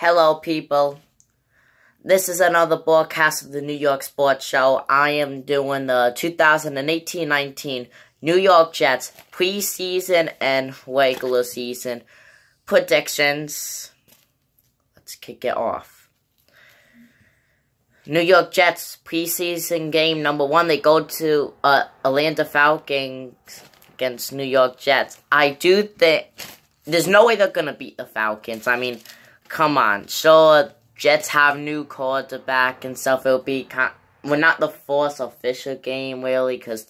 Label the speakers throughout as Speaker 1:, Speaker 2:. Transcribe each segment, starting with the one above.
Speaker 1: Hello, people. This is another broadcast of the New York Sports Show. I am doing the 2018-19 New York Jets preseason and regular season predictions. Let's kick it off. New York Jets preseason game number 1. They go to Atlanta Falcons against New York Jets. I do think there's no way they're going to beat the Falcons. I mean, come on. Sure, Jets have new quarterback and stuff. It'll be not the first official game, really, because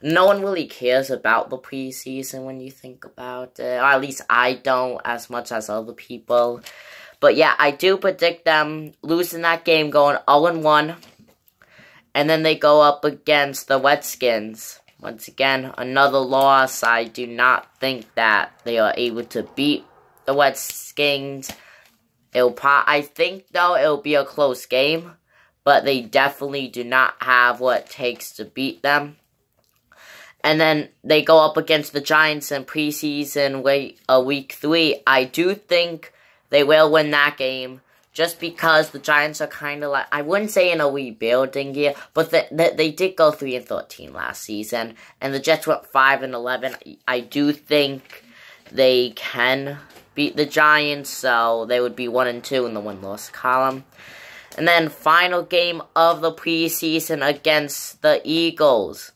Speaker 1: no one really cares about the preseason when you think about it. Or at least I don't as much as other people. But yeah, I do predict them losing that game, going 0-1. And then they go up against the Redskins. Once again, another loss. I do not think that they are able to beat the Redskins. I think, though, it'll be a close game. But they definitely do not have what it takes to beat them. And then they go up against the Giants in preseason week 3. I do think they will win that game. Just because the Giants are kind of like, I wouldn't say in a rebuilding year, but they did go 3-13 last season. And the Jets went 5-11. I do think they can beat the Giants, so they would be 1-2 in the win-loss column. And then final game of the preseason against the Eagles.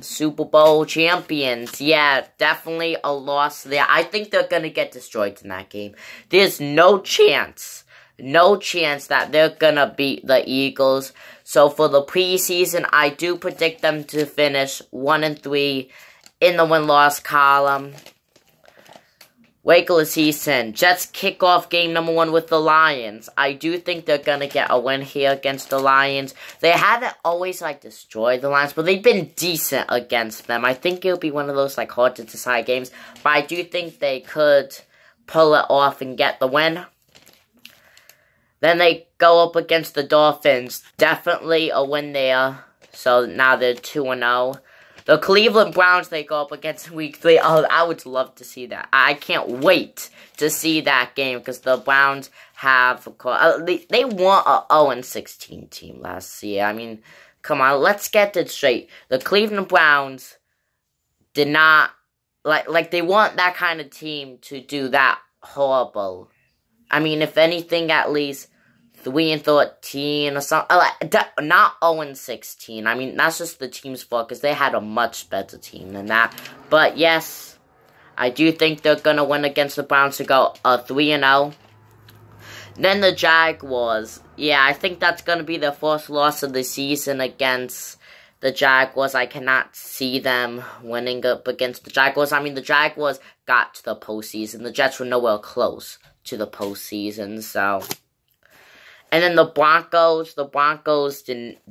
Speaker 1: Super Bowl champions. Yeah, definitely a loss there. I think they're going to get destroyed in that game. There's no chance that they're going to beat the Eagles. So for the preseason, I do predict them to finish 1-3 in the win-loss column. Regular season, Jets kick off game number 1 with the Lions. I do think they're going to get a win here against the Lions. They haven't always, destroyed the Lions, but they've been decent against them. I think it'll be one of those, hard to decide games. But I do think they could pull it off and get the win. Then they go up against the Dolphins. Definitely a win there. So now they're 2-0. The Cleveland Browns, they go up against week 3. Oh, I would love to see that. I can't wait to see that game because the Browns have, they won a 0-16 team last year. I mean, come on, let's get this straight. The Cleveland Browns did not, they weren't that kind of team to do that horrible. I mean, if anything, at least 3-13 or something. Not 0-16. I mean, that's just the team's fault because they had a much better team than that. But yes, I do think they're going to win against the Browns to go 3-0. Then the Jaguars. Yeah, I think that's going to be their first loss of the season against the Jaguars. I cannot see them winning up against the Jaguars. I mean, the Jaguars got to the postseason. The Jets were nowhere close to the postseason, so. And then the Broncos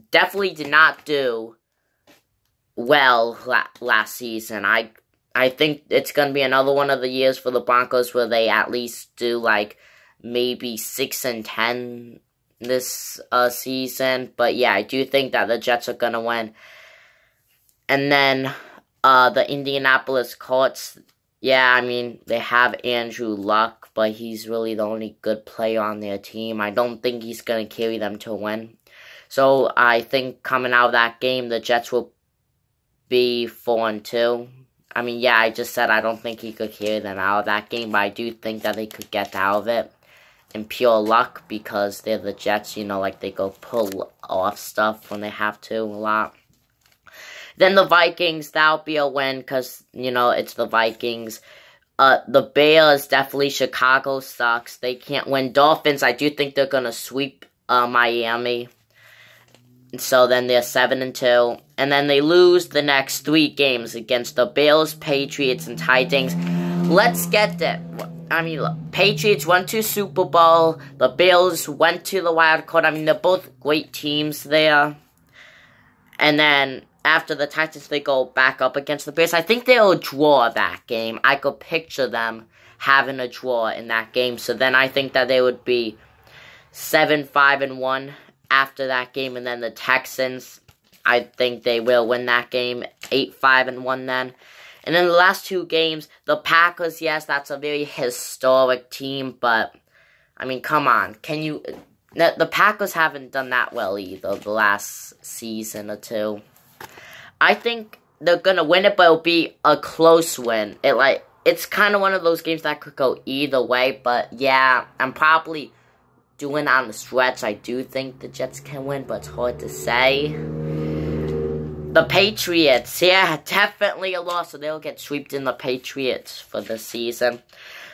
Speaker 1: definitely did not do well last season. I think it's going to be another one of the years for the Broncos where they at least do, maybe 6-10 this season. But yeah, I do think that the Jets are going to win. And then the Indianapolis Colts. Yeah, I mean, they have Andrew Luck, but he's really the only good player on their team. I don't think he's going to carry them to a win. So, I think coming out of that game, the Jets will be 4-2. I mean, yeah, I just said I don't think he could carry them out of that game, but I do think that they could get out of it in pure luck because they're the Jets, they go pull off stuff when they have to a lot. Then the Vikings, that'll be a win because, it's the Vikings. The Bears, definitely Chicago sucks. They can't win. Dolphins, I do think they're going to sweep Miami. So then they're 7-2. And then they lose the next 3 games against the Bills, Patriots, and Titans. Let's get that. I mean, look, Patriots went to Super Bowl. The Bills went to the wild card. I mean, they're both great teams there. And then after the Titans, they go back up against the Bears. I think they'll draw that game. I could picture them having a draw in that game. So then I think that they would be 7-5-1 after that game. And then the Texans, I think they will win that game 8-5-1 then. And then the last 2 games, the Packers, yes, that's a very historic team. But I mean, come on. Can you... The Packers haven't done that well either the last season or two. I think they're gonna win it, but it'll be a close win. It's kind of one of those games that could go either way, but yeah, I'm probably doing on the stretch. I do think the Jets can win, but it's hard to say. The Patriots, yeah, definitely a loss, so they'll get swept in the Patriots for the season.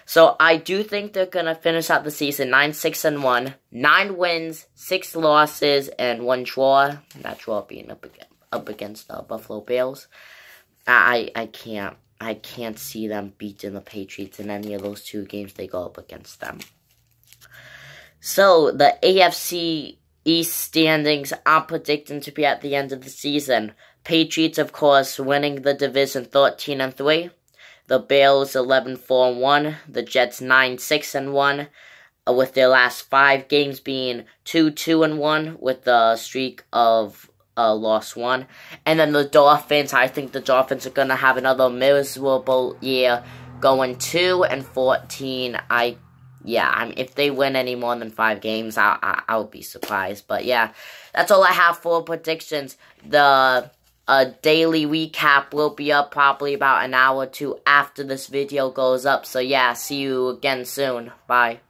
Speaker 1: So I do think they're going to finish out the season 9-6-1, 9 wins, 6 losses, and 1 draw. That draw being up against the Buffalo Bills. I can't see them beating the Patriots in any of those 2 games they go up against them. So the AFC East standings I'm predicting to be at the end of the season. Patriots, of course, winning the division 13-3. The Bills 11-4-1, the Jets 9-6-1, with their last 5 games being 2-2-1, with the streak of lost 1. And then the Dolphins, I think the Dolphins are gonna have another miserable year, going 2-14. If they win any more than 5 games, I would be surprised. But yeah, that's all I have for predictions. A daily recap will be up probably about an hour or 2 after this video goes up. So yeah, see you again soon. Bye.